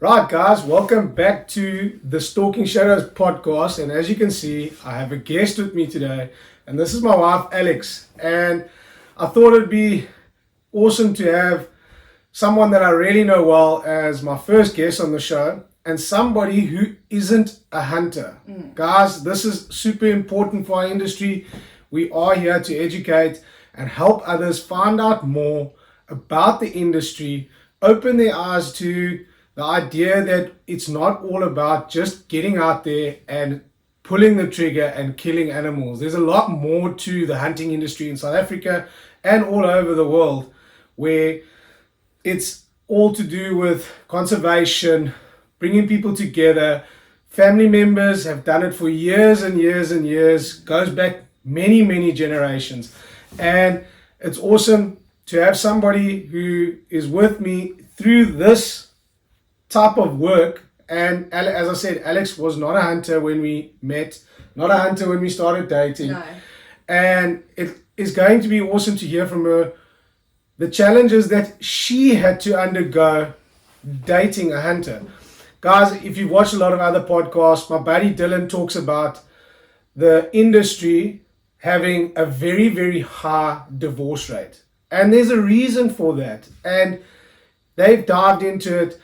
Right, guys, welcome back to the Stalking Shadows podcast. And as you can see, I have a guest with me today, and this is my wife, Alex. And I thought it'd be awesome to have someone that I really know well as my first guest on the show, and somebody who isn't a hunter. Guys, this is super important for our industry. We are here to educate and help others find out more about the industry, open their eyes to the idea that it's not all about just getting out there and pulling the trigger and killing animals. There's a lot more to the hunting industry in South Africa and all over the world, where it's all to do with conservation, bringing people together. Family members have done it for years and years and years, goes back many, many generations. And it's awesome to have somebody who is with me through this type of work. And as I said, Alex was not a hunter when we met, not a hunter when we started dating. No. And it is going to be awesome to hear from her the challenges that she had to undergo dating a hunter. Guys, if you've watched a lot of other podcasts, my buddy Dylan talks about the industry having a very, very high divorce rate. And there's a reason for that. And they've dived into it.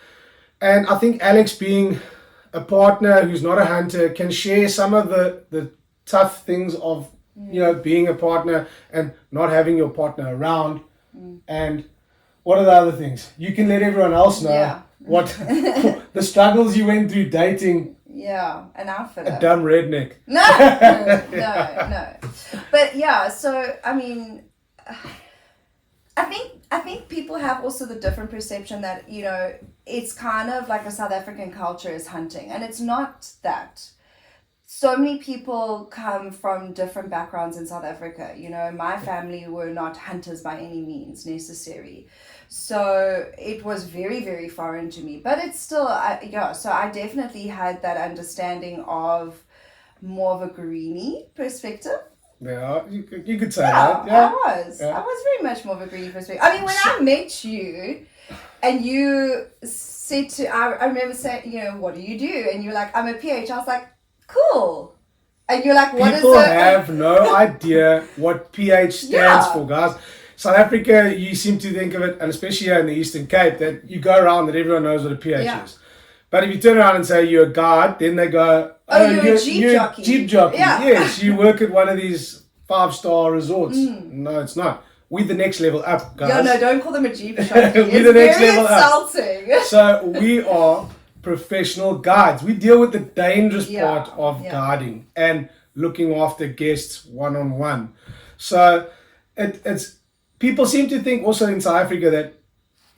And I think Alex, being a partner who's not a hunter, can share some of the tough things of being a partner and not having your partner around. And what are the other things? You can let everyone else know what the struggles you went through dating. Yeah, an outfitter. A dumb redneck. No. But yeah, so I mean, I think people have also the different perception that, it's kind of like a South African culture is hunting, and it's not that. So many people come from different backgrounds in South Africa. My family were not hunters by any means necessary. So it was very, very foreign to me. But it's still, so I definitely had that understanding of more of a greenie perspective. Yeah, you could say that. Yeah, I was very much more of a greedy perspective. I mean, when I met you and you said I remember saying, what do you do? And you're like, I'm a PH. I was like, cool. And you're like, what People is it? People have no idea what PH stands for, guys. South Africa, you seem to think of it, and especially here in the Eastern Cape, that you go around that everyone knows what a PH is. But if you turn around and say you're a guard, then they go, you're a Jeep jockey. Jeep jockey. Yeah. Yes, you work at one of these 5-star resorts. No, it's not. We're the next level up, guys. Yeah, no, don't call them a Jeep jockey. We're the next level insulting. up. So we are professional guides. We deal with the dangerous part of guiding and looking after guests one-on-one. So it's people seem to think also in South Africa that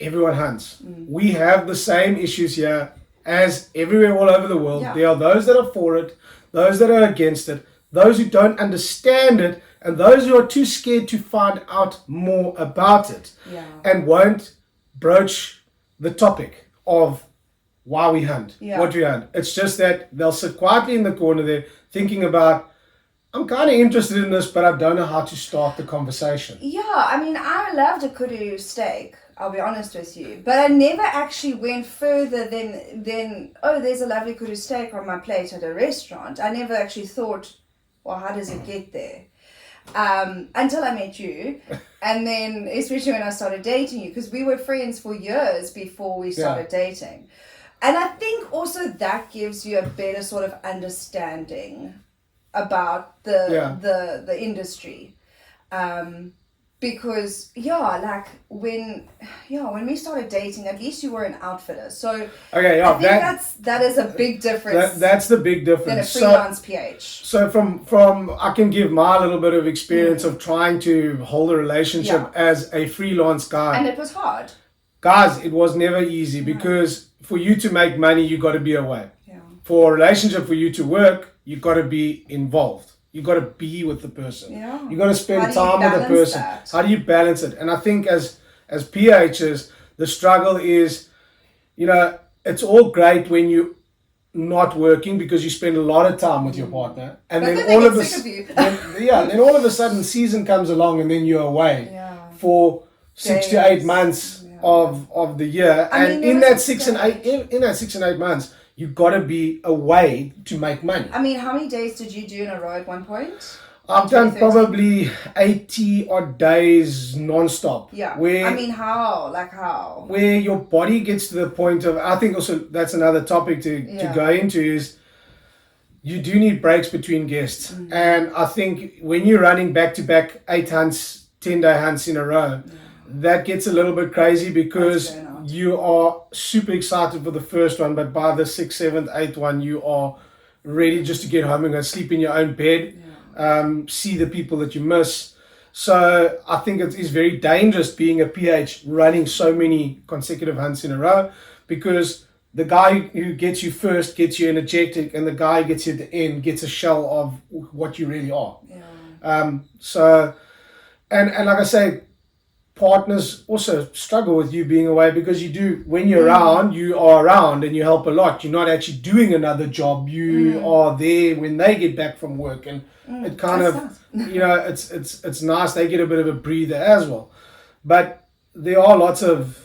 everyone hunts. We have the same issues here as everywhere all over the world. There are those that are for it, those that are against it, those who don't understand it, and those who are too scared to find out more about it and won't broach the topic of why we hunt, what we hunt. It's just that they'll sit quietly in the corner there thinking about, I'm kind of interested in this, but I don't know how to start the conversation. Yeah, I mean, I loved a kudu steak, I'll be honest with you. But I never actually went further than there's a lovely kudu steak on my plate at a restaurant. I never actually thought, well, how does it get there? Until I met you. And then, especially when I started dating you, because we were friends for years before we started dating. And I think also that gives you a better sort of understanding about the industry, because when we started dating, at least you were an outfitter. So I think that is a big difference. That's the big difference than a freelance PH. So from I can give my little bit of experience of trying to hold a relationship as a freelance guy, and it was hard. Guys, it was never easy because for you to make money, you got to be away. Yeah. For a relationship, for you to work, you got to be involved. You got to be with the person. Yeah. You got to spend time with the person. That? How do you balance it? And I think as PHs, the struggle is, it's all great when you're not working because you spend a lot of time with your partner, and but then all of a sudden season comes along, and then you're away for 6 to 8 months of the year, I and mean, in there that was a 6 and 8 months, you've got to be away to make money. I mean, how many days did you do in a row at one point? I've done probably 80 odd days non-stop. Yeah. Where, I mean, how? Like how? Where your body gets to the point of, I think also that's another topic to go into, is you do need breaks between guests. Mm-hmm. And I think when you're running back-to-back 8 hunts, 10-day hunts in a row, that gets a little bit crazy because you are super excited for the first one, but by the 6th, 7th, 8th one, you are ready just to get home and go sleep in your own bed, see the people that you miss. So I think it is very dangerous being a PH running so many consecutive hunts in a row, because the guy who gets you first gets you energetic, and the guy who gets you at the end gets a shell of what you really are. So, and like I say, partners also struggle with you being away, because you do, when you're around, you are around and you help a lot. You're not actually doing another job. You are there when they get back from work, and it kind of, it's nice. They get a bit of a breather as well. But there are lots of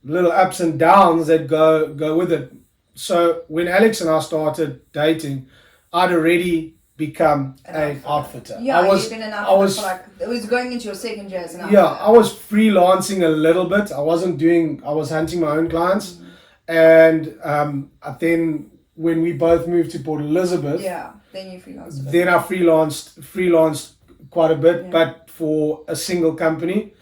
little ups and downs that go with it. So when Alex and I started dating, I'd already become an outfitter. Yeah, you've been an outfitter for like, it was going into your second year as an outfitter. Yeah, I was freelancing a little bit. I was hunting my own clients. And then when we both moved to Port Elizabeth, then you freelanced a bit. Then I freelanced quite a bit, but for a single company.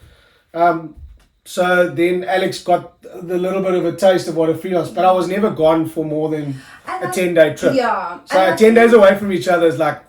So then Alex got the little bit of a taste of what a freelance, but I was never gone for more than a 10-day trip. Yeah. So 10 days away from each other is like,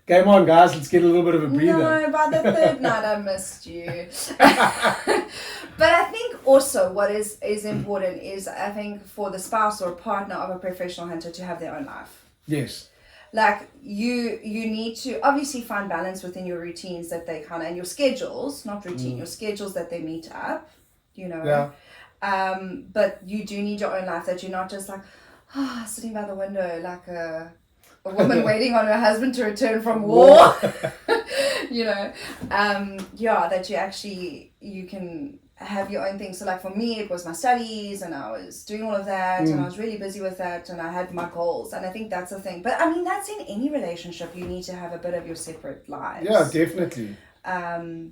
game on guys, let's get a little bit of a breather. No, by the third night I missed you. But I think also what is important is, I think, for the spouse or partner of a professional hunter to have their own life. Yes. Like you need to obviously find balance within your routines that they kind of, and your schedules, not routine, your schedules that they meet up, but you do need your own life, that you're not just like sitting by the window like a woman waiting on her husband to return from war. That you can have your own thing. So like for me, it was my studies, and I was doing all of that, and I was really busy with that, and I had my goals, and I think that's the thing. But I mean, that's in any relationship. You need to have a bit of your separate lives. Yeah, definitely.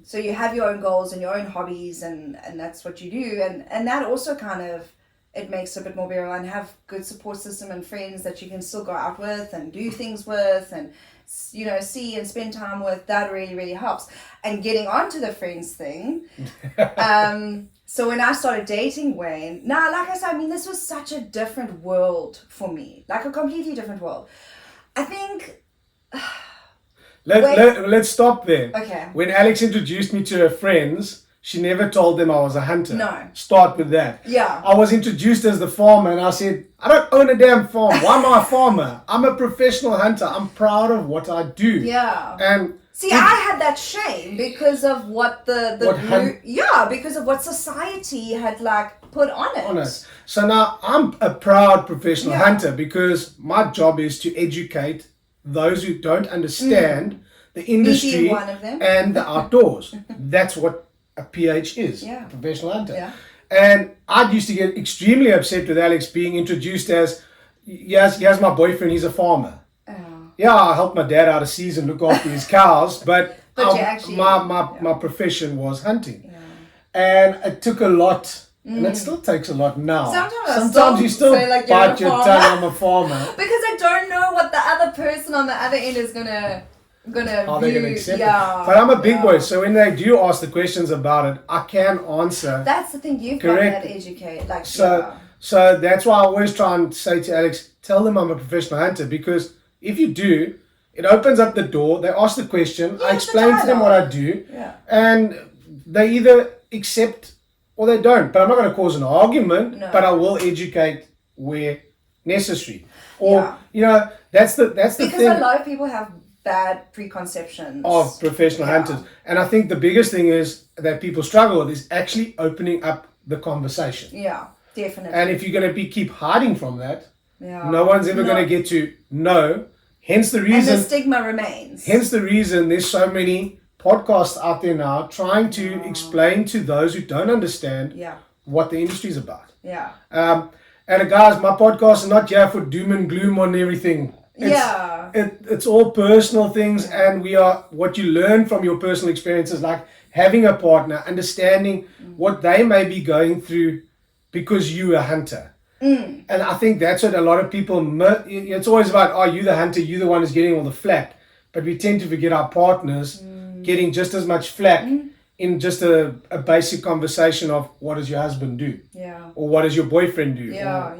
So you have your own goals and your own hobbies, and that's what you do, and that also kind of, it makes it a bit more bearable, and have good support system and friends that you can still go out with and do things with, and see and spend time with. That really, really helps. And getting onto the friends thing, so when I started dating Wayne, now, like I said, I mean, this was such a different world for me, like a completely different world. I think let's stop there. Okay. When Alex introduced me to her friends, she never told them I was a hunter. No. Start with that. Yeah. I was introduced as the farmer, and I said, I don't own a damn farm. Why am I a farmer? I'm a professional hunter. I'm proud of what I do. Yeah. And see, I had that shame because of what because of what society had like put on it. So now I'm a proud professional hunter, because my job is to educate those who don't understand the industry and the outdoors. That's what a PH is, a professional hunter. Yeah. And I used to get extremely upset with Alex being introduced as, yes, my boyfriend, he's a farmer. Oh. Yeah, I helped my dad out of season, look after his cows, but my profession was hunting. Yeah. And it took a lot, and it still takes a lot now. Sometimes you still bite your tongue, I'm a farmer. Because I don't know what the other person on the other end is gonna how they're gonna accept it. But I'm a big boy, so when they do ask the questions about it, I can answer. That's the thing, you've got to educate. So that's why I always try and say to Alex, tell them I'm a professional hunter, because if you do, it opens up the door. They ask the question, I explain to them what I do, and they either accept or they don't. But I'm not going to cause an argument, but I will educate where necessary. Or that's the thing. Because a lot of people have bad preconceptions of professional hunters, and I think the biggest thing is that people struggle with is actually opening up the conversation. Yeah, definitely. And if you're going to keep hiding from that, no one's ever going to get to know. Hence the reason. And the stigma remains. Hence the reason there's so many podcasts out there now trying to explain to those who don't understand what the industry is about. Yeah. And guys, my podcast is not here for doom and gloom on everything. It's all personal things, and we are what you learn from your personal experiences, like having a partner, understanding what they may be going through because you're a hunter. And I think that's what a lot of people, it's always about, oh, you the hunter, you the one who's getting all the flack. But we tend to forget our partners getting just as much flack in just a basic conversation of what does your husband do? Yeah. Or what does your boyfriend do? No,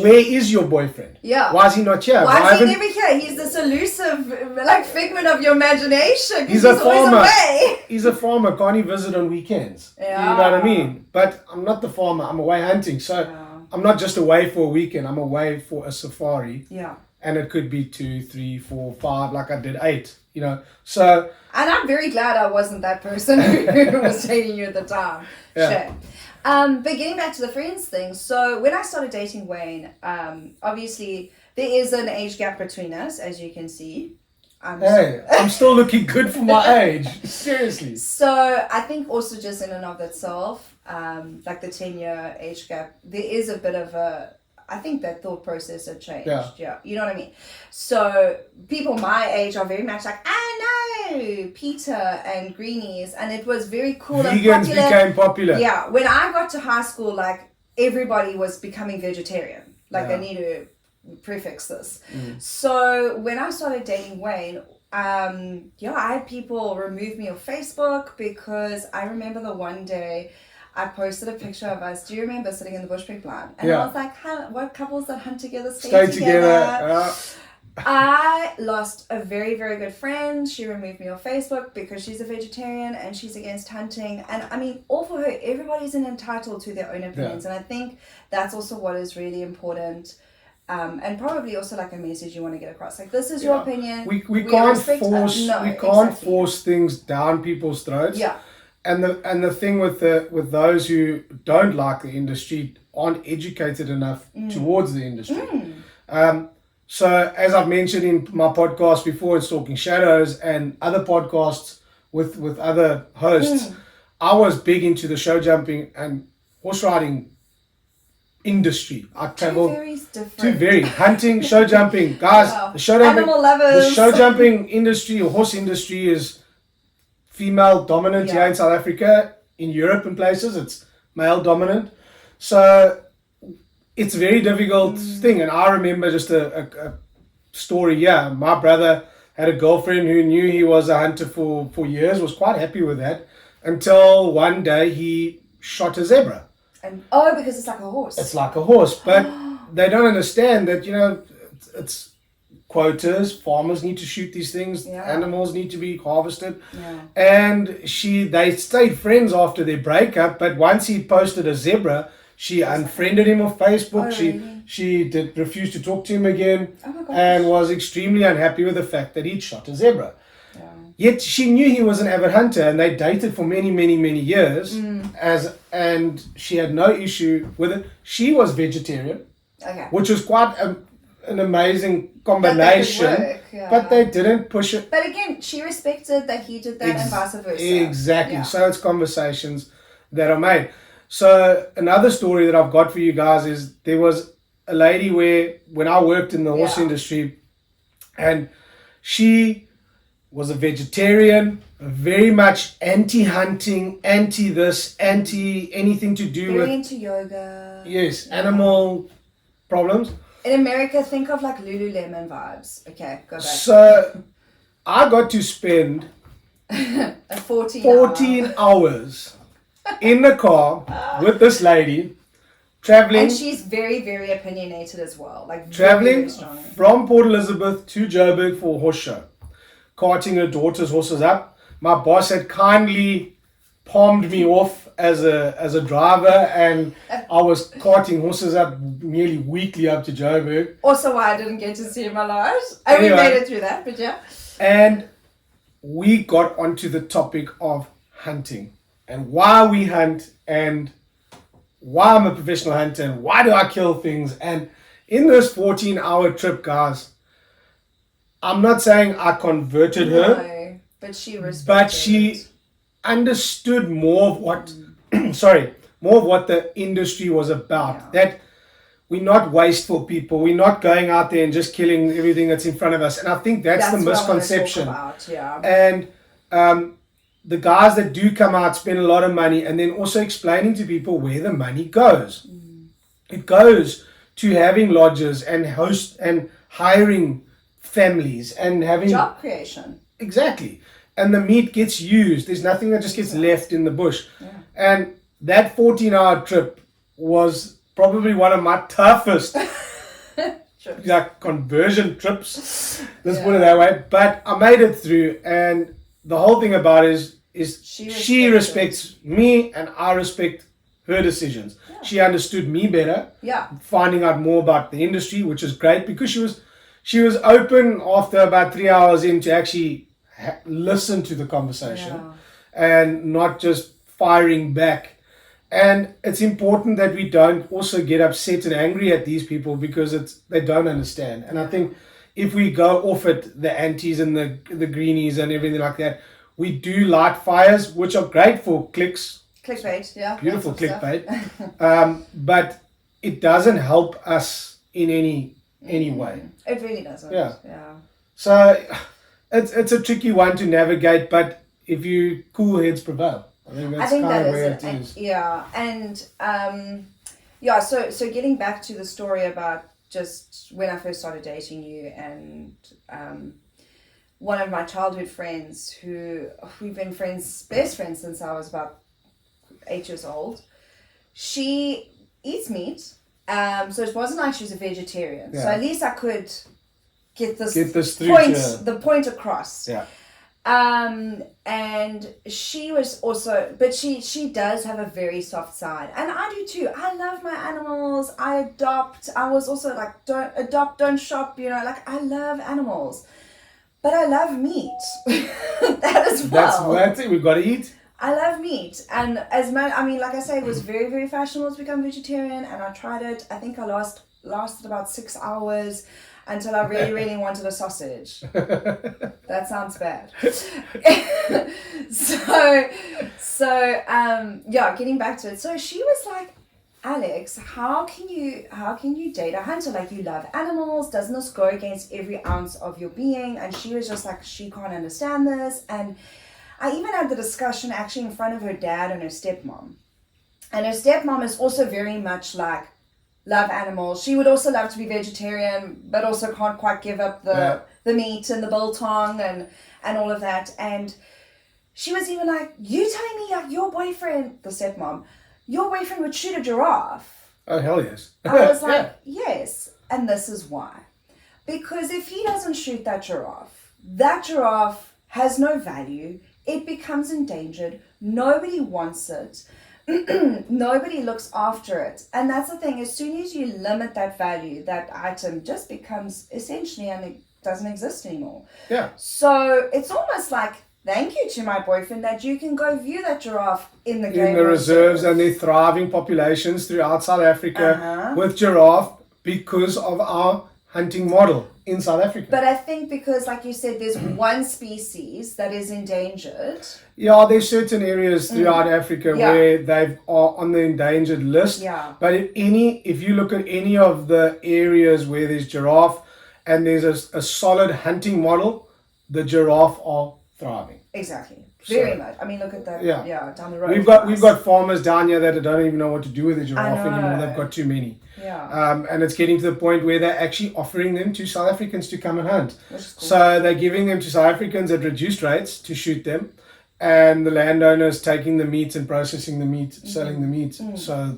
where is your boyfriend? Yeah. Why is he not here? Why is he never here? He's this elusive, like, figment of your imagination. He's a farmer. Away. He's a farmer. Can't he visit on weekends? Yeah. You know what I mean? But I'm not the farmer. I'm away hunting. So I'm not just away for a weekend. I'm away for a safari. Yeah. And it could be 2, 3, 4, 5, like I did 8, you know. So. And I'm very glad I wasn't that person who was dating you at the time. Yeah. Sure. But getting back to the friends thing, so when I started dating Wayne, obviously there is an age gap between us, as you can see. I'm still looking good for my age. Seriously. So I think also just in and of itself, like the 10-year age gap, there is a bit of I think that thought process had changed. Yeah. You know what I mean? So people my age are very much like, I know Peter and greenies, and it was very cool. Vegans became popular. Yeah. When I got to high school, like everybody was becoming vegetarian. Like I need to prefix this. So when I started dating Wayne, I had people remove me off Facebook because I remember the one day I posted a picture of us. Do you remember sitting in the bush pig blind? And I was like, what couples that hunt together stay together? I lost a very, very good friend. She removed me off Facebook because she's a vegetarian and she's against hunting. And I mean, all for her. Everybody's entitled to their own opinions. And I think that's also what is really important. And probably also like a message you want to get across. Like, this is your opinion. We can't force things down people's throats. Yeah. And the thing with those who don't like the industry aren't educated enough towards the industry. So as I've mentioned in my podcast before, in Stalking Shadows and other podcasts with other hosts, I was big into the show jumping and horse riding industry. I traveled hunting, show jumping, guys. The show jumping, animal lovers. The show jumping industry or horse industry is female dominant here in South Africa. In Europe and places, it's male dominant. So it's a very difficult thing. And I remember just a story. Yeah, my brother had a girlfriend who knew he was a hunter for years, was quite happy with that, until one day he shot a zebra. And because it's like a horse. It's like a horse, but they don't understand that, you know, it's quotas. Farmers need to shoot these things. Animals need to be harvested. And they stayed friends after their breakup, but once he posted a zebra, she unfriended him on Facebook. She refused to talk to him again, and was extremely unhappy with the fact that he'd shot a zebra. Yet she knew he was an avid hunter, and they dated for many, many, many years. And she had no issue with it. She was vegetarian, which was quite an amazing combination. But they didn't push it. But again, she respected that he did that, and vice versa. Exactly. So it's conversations that are made. So another story that I've got for you guys is there was a lady when I worked in the horse industry, and she was a vegetarian, very much anti-hunting, anti-this, anti-anything to do with... Very into yoga. Yes, animal problems. In America, think of like Lululemon vibes. Okay, go back. So I got to spend 14 hours in the car with this lady, traveling. And she's very, very opinionated as well. Like traveling very from Port Elizabeth to Joburg for a horse show, carting her daughter's horses up. My boss had kindly palmed me off as a driver, and I was carting horses up nearly weekly up to Joburg. Also why I didn't get to see him a lot. And we made it through that, but yeah. And we got onto the topic of hunting and why we hunt and why I'm a professional hunter and why do I kill things. And in this 14-hour trip, guys, I'm not saying I converted her. But she respected but she it. understood more of what, sorry, more of what the industry was about. Yeah. That we're not wasteful people. We're not going out there and just killing everything that's in front of us. And I think that's the what I wanna talk misconception. about, yeah. And the guys that do come out spend a lot of money, and then also explaining to people where the money goes. It goes to having lodges and host and hiring families and having Job creation. exactly. And the meat gets used. There's nothing that just gets left in the bush. Yeah. And that 14-hour trip was probably one of my toughest like conversion trips. Let's put it that way. But I made it through, and the whole thing about it is she respects me, and I respect her decisions. Yeah. She understood me better. Yeah. Finding out more about the industry, which is great, because she was open after about 3 hours in to actually listen to the conversation and not just firing back. And it's important that we don't also get upset and angry at these people, because they don't understand. And I think if we go off at the antis and the greenies and everything like that, we do light fires, which are great for clicks. Clickbait, yeah. Beautiful clickbait. But it doesn't help us in any way. It really doesn't. Yeah. Yeah. So it's a tricky one to navigate, but if you cool heads prevail. I think that's kind of where it is. Yeah, and so getting back to the story about just when I first started dating you, and one of my childhood friends who we've been best friends since I was about 8 years old. She eats meat, so it wasn't like she was a vegetarian. Yeah. So at least I could get this through the point across. Yeah. And she was also, but she does have a very soft side, and I do too. I love my animals. I adopt. I was also like, don't adopt, don't shop. Like I love animals, but I love meat. That as well. That's it. We've got to eat. I love meat, and like I say, it was very, very fashionable to become vegetarian, and I tried it. I think I lasted about 6 hours until I really, really wanted a sausage. That sounds bad. Getting back to it. So she was like, Alex, how can you date a hunter? Like, you love animals. Doesn't this go against every ounce of your being? And she was just like, she can't understand this. And I even had the discussion actually in front of her dad and her stepmom. And her stepmom is also very much like, love animals. She would also love to be vegetarian, but also can't quite give up the meat and the biltong and all of that. And she was even like, you telling me like your boyfriend, the stepmom, your boyfriend would shoot a giraffe? Oh, hell yes. I was like, yes. And this is why. Because if he doesn't shoot that giraffe has no value. It becomes endangered. Nobody wants it. Nobody looks after it. And that's the thing. As soon as you limit that value, that item just becomes essentially, and it doesn't exist anymore. Yeah. So it's almost like, thank you to my boyfriend that you can go view that giraffe in the game reserves, and they're thriving populations throughout South Africa with giraffe because of our hunting model in South Africa. But I think because, like you said, there's one species that is endangered. Yeah, there's certain areas throughout Africa where they are on the endangered list. Yeah. But if you look at any of the areas where there's giraffe and there's a solid hunting model, the giraffe are thriving. Exactly. Very much. I mean, look at that. Yeah, down the road. We've got farmers down here that don't even know what to do with the giraffe anymore. They've got too many. Yeah. And it's getting to the point where they're actually offering them to South Africans to come and hunt. Which is cool. So they're giving them to South Africans at reduced rates to shoot them, and the landowners taking the meat and processing the meat, selling the meat. So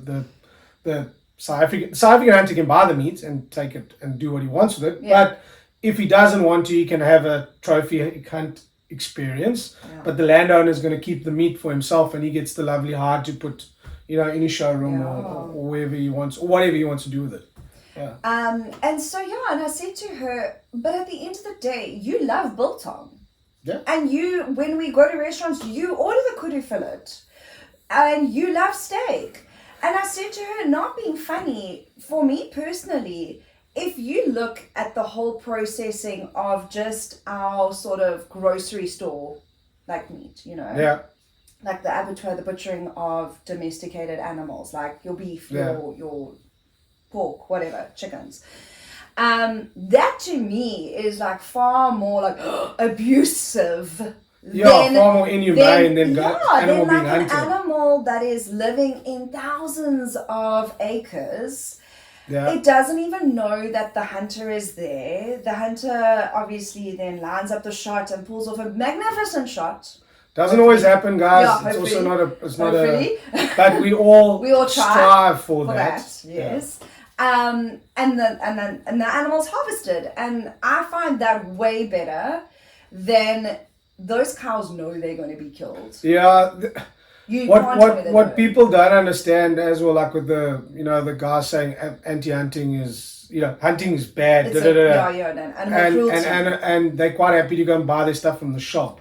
the South African hunter can buy the meat and take it and do what he wants with it. Yeah. But if he doesn't want to, he can have a trophy hunt experience. But the landowner is going to keep the meat for himself, and he gets the lovely hide to put, in his showroom or wherever he wants, or whatever he wants to do with it. Yeah. And so and I said to her, but at the end of the day, you love biltong. Yeah. And when we go to restaurants, you order the kudu fillet, and you love steak. And I said to her, not being funny, for me personally, if you look at the whole processing of just our sort of grocery store like meat, you know. Yeah. Like the abattoir, the butchering of domesticated animals, like your beef, your pork, whatever, chickens. That to me is like far more like abusive. Yeah, far more inhumane than animal being an hunted. animal that is living in thousands of acres. Yeah. It doesn't even know that the hunter is there. The hunter obviously then lines up the shot and pulls off a magnificent shot. Doesn't always happen, guys. Yeah, it's also not a. It's hopefully. not a. But we all strive for that. Yes. And the animal's harvested, and I find that way better than those cows know they're going to be killed. Yeah. You What people don't understand as well, like with the guys saying anti-hunting is hunting is bad. Animal cruelty. And they're quite happy to go and buy their stuff from the shop.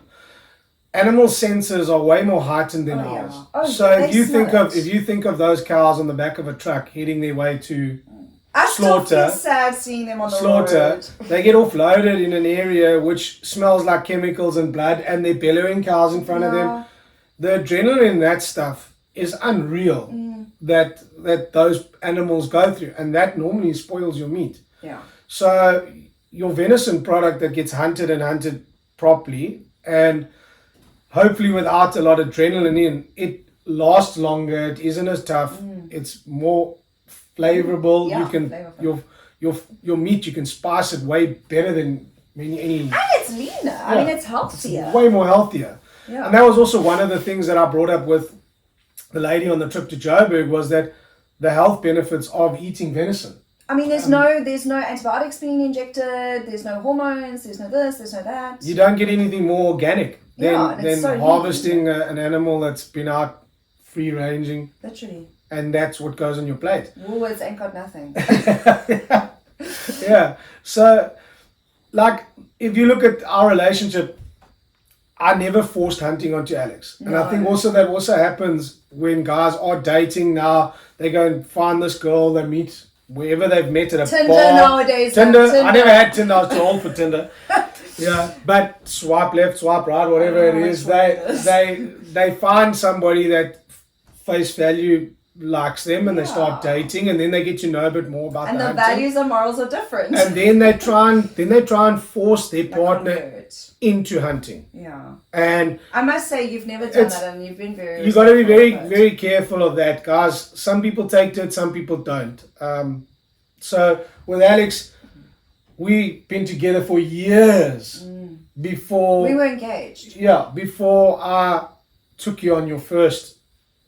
Animal senses are way more heightened than ours. Yeah. Oh, so if you think of those cows on the back of a truck heading their way to slaughter, still feel sad seeing them on the road. They get offloaded in an area which smells like chemicals and blood, and they're bellowing cows in front of them. The adrenaline in that stuff is unreal that those animals go through, and that normally spoils your meat. Yeah. So your venison product that gets hunted properly and hopefully without a lot of adrenaline in, it lasts longer, it isn't as tough, it's more flavorful. Yeah, you can flavorful. your meat, you can spice it way better than any and it's leaner. I mean, it's healthier. It's way more healthier. Yeah. And that was also one of the things that I brought up with the lady on the trip to Joburg, was that the health benefits of eating venison. I mean, there's no antibiotics being injected, there's no hormones, there's no this, there's no that. You don't get anything more organic than so harvesting an animal that's been out free ranging. Literally. And that's what goes on your plate. Woolworths ain't got nothing. Yeah. So, like, if you look at our relationship, I never forced hunting onto Alex. And I think that also happens when guys are dating now. They go and find this girl, they meet wherever they've met at a Tinder bar. nowadays. Tinder. I never had Tinder. I was too old for Tinder. Yeah, but swipe left, swipe right, whatever it is. They find somebody that face value likes them, and they start dating, and then they get to know a bit more about and the the values and morals are different. And then they try and force their partner into hunting. Yeah. And I must say, you've never done that, and you've been very. You've got to be very, very careful of that, guys. Some people take to it, some people don't. So with Alex, we've been together for years before we were engaged. Yeah, before I took you on your first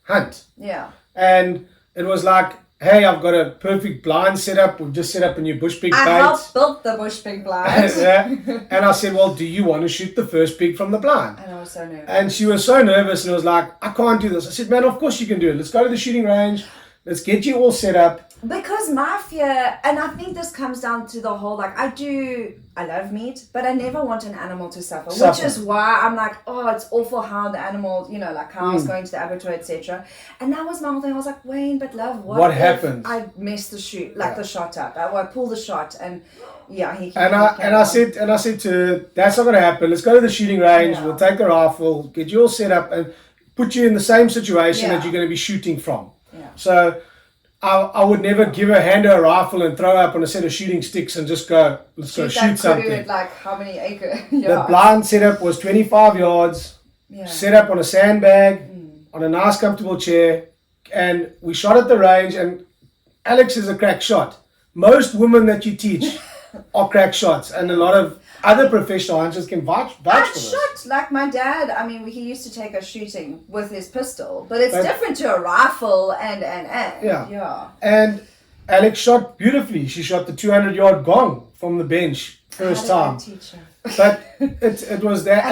hunt. Yeah. And it was like, hey, I've got a perfect blind set up. We've just set up a new bush pig bait. I helped build the bush pig blind. And I said, well, do you want to shoot the first pig from the blind? And I was so nervous. And she was so nervous and was like, I can't do this. I said, man, of course you can do it. Let's go to the shooting range. Let's get you all set up. Because my fear, and I think this comes down to the whole, like, I love meat, but I never want an animal to suffer. Which is why I'm like, oh, it's awful how the animal, like cows going to the abattoir, etc. And that was my whole thing. I was like, Wayne, but love, what happened? I messed the shoot, the shot up. I pulled the shot, and I said to her, that's not going to happen. Let's go to the shooting range. We'll take the rifle, get you all set up, and put you in the same situation that you're going to be shooting from. Yeah. So I would never hand her a rifle and throw her up on a set of shooting sticks and just go, let's go shoot something. At like how many acres? The blind setup was 25 yards, set up on a sandbag, on a nice comfortable chair, and we shot at the range, and Alex is a crack shot. Most women that you teach are crack shots, and a lot of other professional hunters can vouch for this. Shot like my dad. I mean, he used to take us shooting with his pistol, but it's different to a rifle and. Yeah. And Alex shot beautifully. She shot the 200-yard gong from the bench first time. But it was that,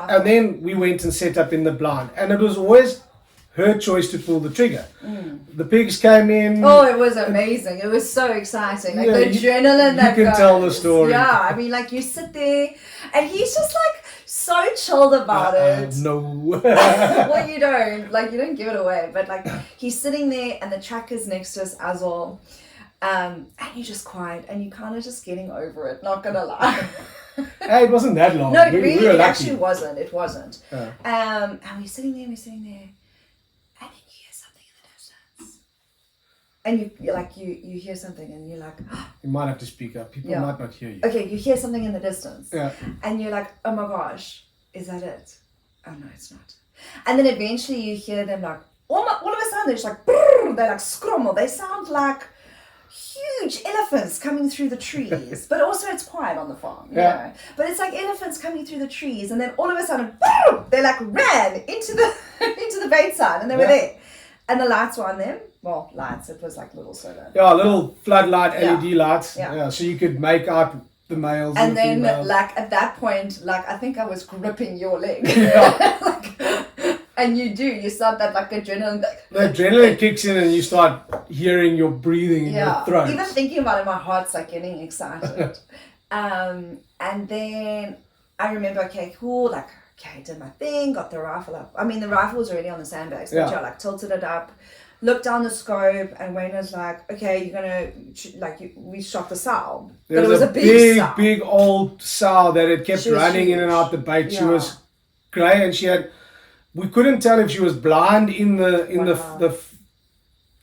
and then we went and set up in the blind, and it was always her choice to pull the trigger. The pigs came in. Oh, it was amazing. It was so exciting. Like the adrenaline that you can tell the story. Yeah, I mean, like you sit there and he's just like so chilled about it. No. Well, you don't give it away, but like he's sitting there and the tracker's next to us as well. And you're just quiet and you're kind of just getting over it, not gonna lie. Hey, it wasn't that long. No, we really, were it lucky. actually wasn't. It wasn't. Yeah. And we're sitting there, and then you hear something in the distance. And you hear something, and you're like, You might have to speak up. People might not hear you. okay, you hear something in the distance. Yeah. And you're like, oh my gosh, is that it? Oh no, it's not. And then eventually you hear them like, all of a sudden they're just like, brrr, they like scrummel. They sound like huge elephants coming through the trees. But also it's quiet on the farm, you know. But it's like elephants coming through the trees, and then all of a sudden, boom, they like ran into the into the bait side, and they were there. And the lights were on them. Well, lights, it was like little solar. Yeah, little floodlight LED lights. Yeah. So you could make out the males and the then females. like at that point, like I think I was gripping your leg. Yeah. And you start that like adrenaline. The adrenaline kicks in and you start hearing your breathing in your throat. Even thinking about it, my heart's like getting excited. And then I remember, okay, cool, like, okay, I did my thing, got the rifle up. I mean, the rifle was already on the sandbags, but yeah, like tilted it up, looked down the scope, and Wayne was like, okay, you're gonna, we shot the sow. But it was a big sow. Big old sow that had kept running in and out the bait. Yeah. She was grey, and we couldn't tell if she was blind in the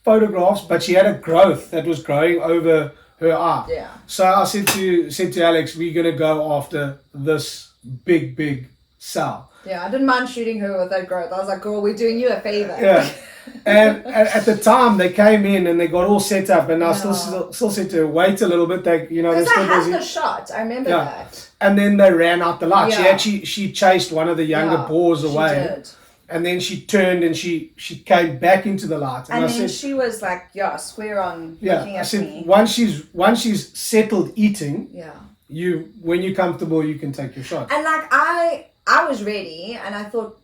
photographs, but she had a growth that was growing over her eye. Yeah. So I said to Alex, we're gonna go after this big sow. Yeah, I didn't mind shooting her with that growth. I was like, girl, we're doing you a favor. Yeah. And at the time they came in and they got all set up, and I still said to her, wait a little bit. Because I had the shot. I remember that. And then they ran out the light. Yeah. she chased one of the younger boars away. She did. And then she turned and she came back into the light. And then she was like, square on looking at me. Once she's settled eating, yeah, when you're comfortable, you can take your shot. And like I was ready, and I thought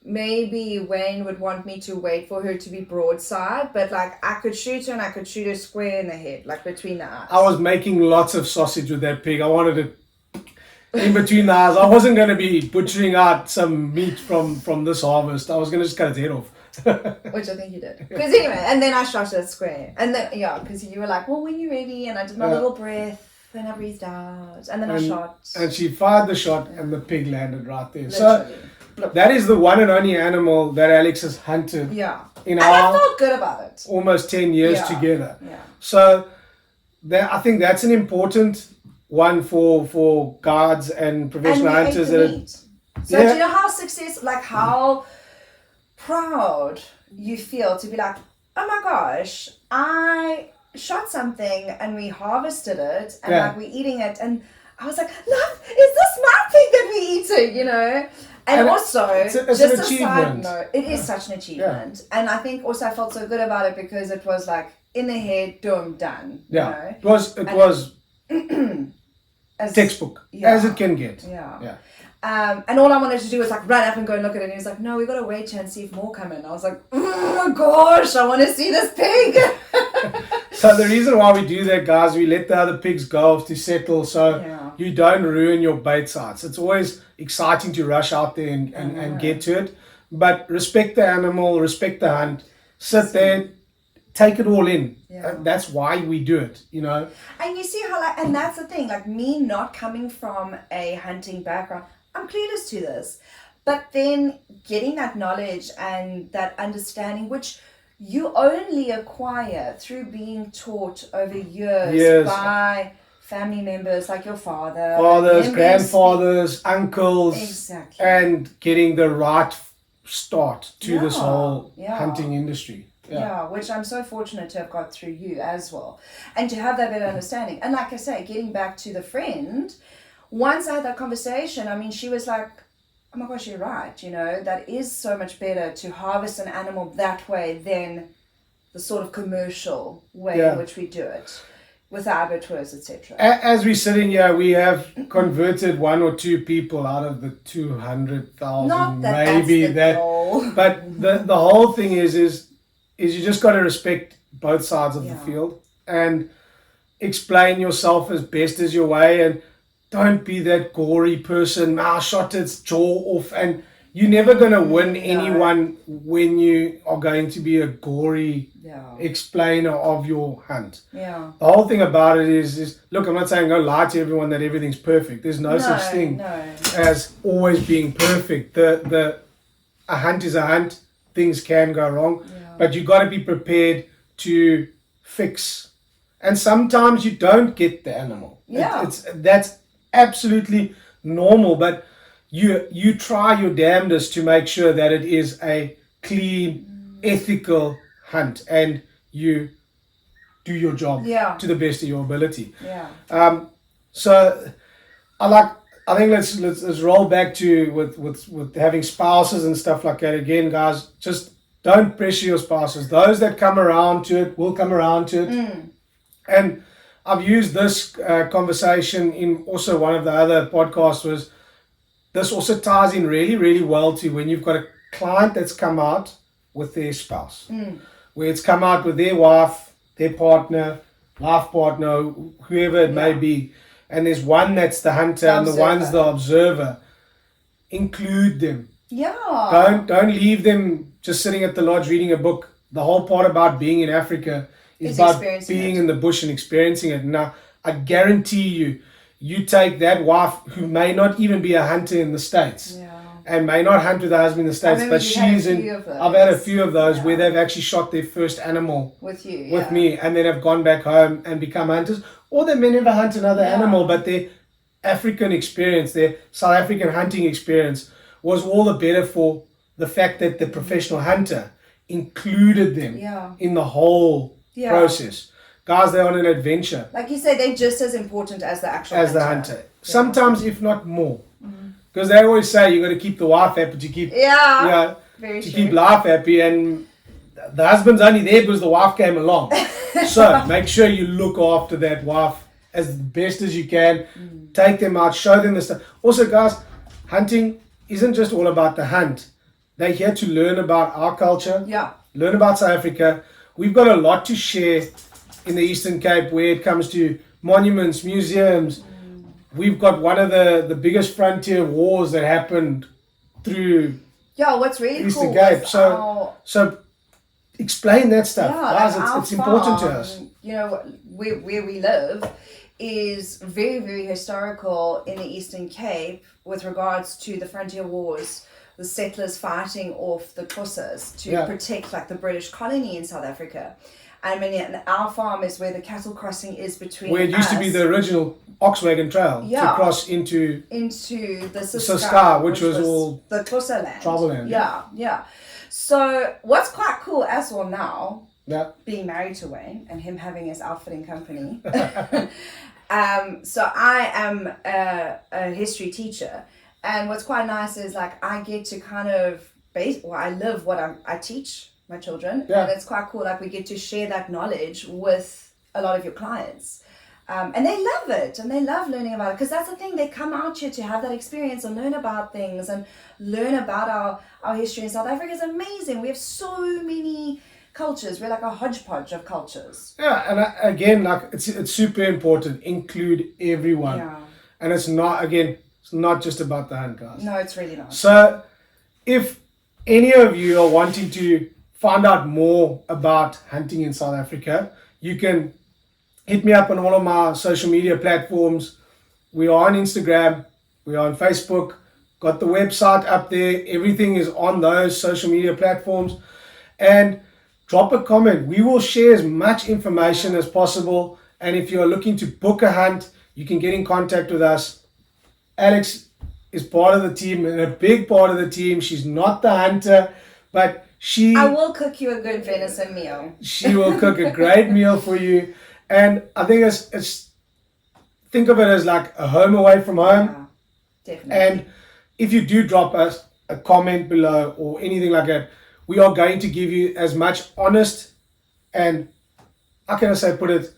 maybe Wayne would want me to wait for her to be broadside, but like I could shoot her, and I could shoot her square in the head, like between the eyes. I was making lots of sausage with that pig. I wanted it in between the eyes. I wasn't going to be butchering out some meat from this harvest. I was going to just cut its head off. Which I think you did. Because anyway, and then I shot it square. And then, because you were like, well, when you're ready, and I did my little breath, and I breathed out, and then I shot. And she fired the shot, and the pig landed right there. Literally. So that is the one and only animal that Alex has hunted. Yeah. In I felt good about it. Almost 10 years together. Yeah. So I think that's an important one for guards and professional hunters. So do you know how how proud you feel to be like, oh my gosh, I shot something and we harvested it, and like we're eating it, and I was like, love, is this my pig that we're eating, you know? And also, it's just an a achievement. side note, it is such an achievement. Yeah. And I think also I felt so good about it because it was like in the head, done. Yeah, you know? it was textbook, as it can get. Yeah. And all I wanted to do was like run up and go and look at it, and he was like, no, we got to wait and see if more come in. I was like, oh gosh, I want to see this pig. So the reason why we do that, guys, we let the other pigs go off to settle, so you don't ruin your bait sites. It's always exciting to rush out there and get to it, but respect the animal, respect the hunt, sit there, take it all in. That's why we do it, you know. And you see how and that's the thing, like me not coming from a hunting background, I'm clueless to this, but then getting that knowledge and that understanding, which you only acquire through being taught over years by family members like your fathers, grandfathers, uncles, exactly, and getting the right start to this whole hunting industry. Yeah, which I'm so fortunate to have got through you as well, and to have that better understanding. And like I say, getting back to the friend, once I had that conversation, I mean, she was like, oh my gosh, you're right, you know, that is so much better to harvest an animal that way than the sort of commercial way in which we do it with our abattoirs, etc. As we're sitting here, we have converted 1 or 2 people out of the 200,000, maybe that. But the whole thing is you just got to respect both sides of the field and explain yourself as best as your way, and don't be that gory person. I shot its jaw off, and you're never going to win anyone when you are going to be a gory explainer of your hunt. Yeah. The whole thing about it is look, I'm not saying go lie to everyone that everything's perfect. There's no such thing as always being perfect. A hunt is a hunt. Things can go wrong, but you got to be prepared to fix. And sometimes you don't get the animal. Yeah. That's absolutely normal, but you try your damnedest to make sure that it is a clean, ethical hunt, and you do your job to the best of your ability. Yeah. So I think let's roll back to with having spouses and stuff like that. Again, guys, just don't pressure your spouses. Those that come around to it will come around to it. And I've used this conversation in also one of the other podcasts. Was this also ties in really, really well to when you've got a client that's come out with their spouse, where it's come out with their wife, their partner, life partner, whoever it may be, and there's one that's the hunter and the one's the observer. Include them. Yeah. Don't leave them just sitting at the lodge reading a book. The whole part about being in Africa is about being in the bush and experiencing it. Now, I guarantee you take that wife who may not even be a hunter in the States and may not hunt with her husband in the States, but she's in. I've had a few of those where they've actually shot their first animal with me, and then have gone back home and become hunters, or they may never hunt another animal, but their African experience, their South African hunting experience, was all the better for the fact that the professional hunter included them in the whole process. Guys, they're on an adventure. Like you say, they're just as important as the actual hunter. Sometimes, if not more. Because they always say you got to keep the wife happy to keep keep life happy, and the husband's only there because the wife came along. So make sure you look after that wife as best as you can. Take them out, show them the stuff. Also, guys, hunting isn't just all about the hunt. They're here to learn about our culture, learn about South Africa. We've got a lot to share in the Eastern Cape where it comes to monuments, museums. We've got one of the biggest frontier wars that happened through what's really Eastern cool Cape. So explain that stuff. Guys, it's important to us. You know, where we live is very, very historical in the Eastern Cape with regards to the frontier wars, the settlers fighting off the Xhosas to protect like the British colony in South Africa. I mean, our farm is where the cattle crossing is between where it used to be the original ox wagon trail to cross into the Soscar, which was all the Xhosa land. Tribal land. Yeah. So what's quite cool as well now, being married to Wayne and him having his outfitting company. So I am a history teacher, and what's quite nice is like I get to kind of I live what I teach my children, and it's quite cool. Like we get to share that knowledge with a lot of your clients, and they love it, and they love learning about it, because that's the thing. They come out here to have that experience and learn about things and learn about our history in South Africa. Is amazing. We have so many cultures. We're like a hodgepodge of cultures. And again, like it's super important. Include everyone, and it's not just about the hunt, guys. No, it's really not. So if any of you are wanting to find out more about hunting in South Africa, you can hit me up on all of my social media platforms. We are on Instagram, we are on Facebook, got the website up there. Everything is on those social media platforms. And drop a comment. We will share as much information as possible. And if you're looking to book a hunt, you can get in contact with us. Alex is part of the team, and a big part of the team. She's not the hunter, but I will cook you a good venison meal. She will cook a great meal for you. And I think it's think of it as like a home away from home. Yeah, definitely. And if you do drop us a comment below or anything like that, we are going to give you as much honest and, how can I say, put it,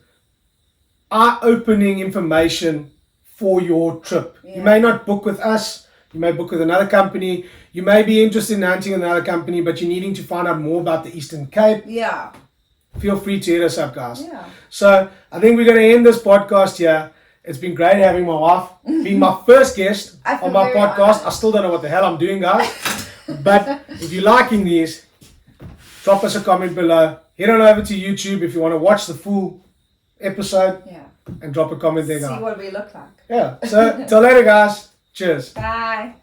eye-opening information for your trip. You may not book with us. You may book with another company. You may be interested in hunting with another company, but you're needing to find out more about the Eastern Cape. Yeah. Feel free to hit us up, guys. Yeah. So I think we're going to end this podcast here. It's been great having my wife, being my first guest on my podcast. I still don't know what the hell I'm doing, guys. But if you're liking these, drop us a comment below. Head on over to YouTube if you want to watch the full episode. Yeah. And drop a comment there, See guys. what we look like. Yeah. So till later, guys. Cheers. Bye.